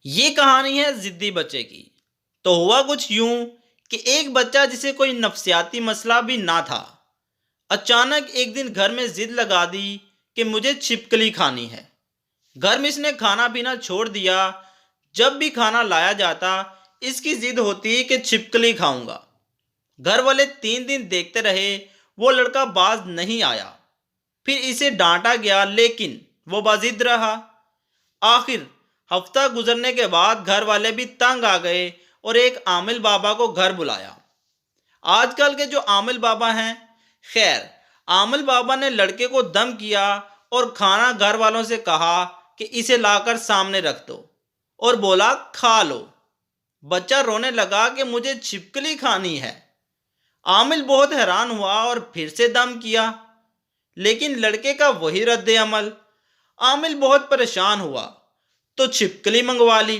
یہ کہانی ہے ضدی بچے کی۔ تو ہوا کچھ یوں کہ ایک بچہ جسے کوئی نفسیاتی مسئلہ بھی نہ تھا، اچانک ایک دن گھر میں ضد لگا دی کہ مجھے چھپکلی کھانی ہے۔ گھر میں اس نے کھانا پینا چھوڑ دیا۔ جب بھی کھانا لایا جاتا اس کی ضد ہوتی کہ چھپکلی کھاؤں گا۔ گھر والے 3 دن دیکھتے رہے، وہ لڑکا باز نہیں آیا۔ پھر اسے ڈانٹا گیا لیکن وہ باضد رہا۔ آخر ہفتہ گزرنے کے بعد گھر والے بھی تنگ آ گئے اور ایک عامل بابا کو گھر بلایا۔ آج کل کے جو عامل بابا ہیں، خیر، عامل بابا نے لڑکے کو دم کیا اور کھانا گھر والوں سے کہا کہ اسے لا کر سامنے رکھ دو اور بولا کھا لو۔ بچہ رونے لگا کہ مجھے چھپکلی کھانی ہے۔ عامل بہت حیران ہوا اور پھر سے دم کیا، لیکن لڑکے کا وہی رد عمل۔ عامل بہت پریشان ہوا تو چھپکلی منگوا لی۔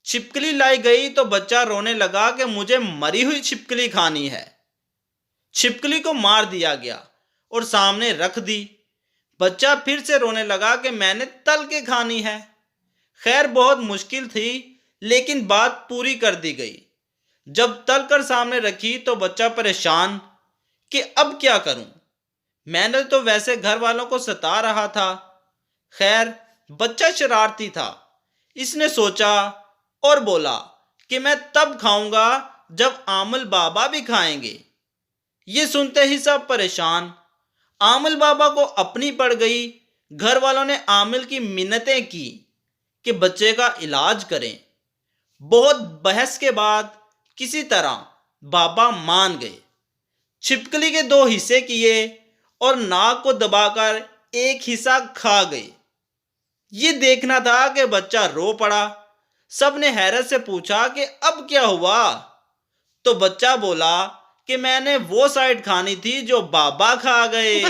چھپکلی لائی گئی تو بچہ رونے لگا کہ مجھے مری ہوئی چھپکلی کھانی ہے۔ چھپکلی کو مار دیا گیا اور سامنے رکھ دی۔ بچہ پھر سے رونے لگا کہ میں نے تل کے کھانی ہے۔ خیر، بہت مشکل تھی لیکن بات پوری کر دی گئی۔ جب تل کر سامنے رکھی تو بچہ پریشان کہ اب کیا کروں، میں نے تو ویسے گھر والوں کو ستا رہا تھا۔ خیر، بچہ شرارتی تھا، اس نے سوچا اور بولا کہ میں تب کھاؤں گا جب عامل بابا بھی کھائیں گے۔ یہ سنتے ہی سب پریشان۔ عامل بابا کو اپنی پڑ گئی۔ گھر والوں نے عامل کی منتیں کی کہ بچے کا علاج کریں۔ بہت بحث کے بعد کسی طرح بابا مان گئے۔ چھپکلی کے 2 حصے کیے اور ناک کو دبا کر ایک حصہ کھا گئے۔ یہ دیکھنا تھا کہ بچہ رو پڑا۔ سب نے حیرت سے پوچھا کہ اب کیا ہوا؟ تو بچہ بولا کہ میں نے وہ سائڈ کھانی تھی جو بابا کھا گئے۔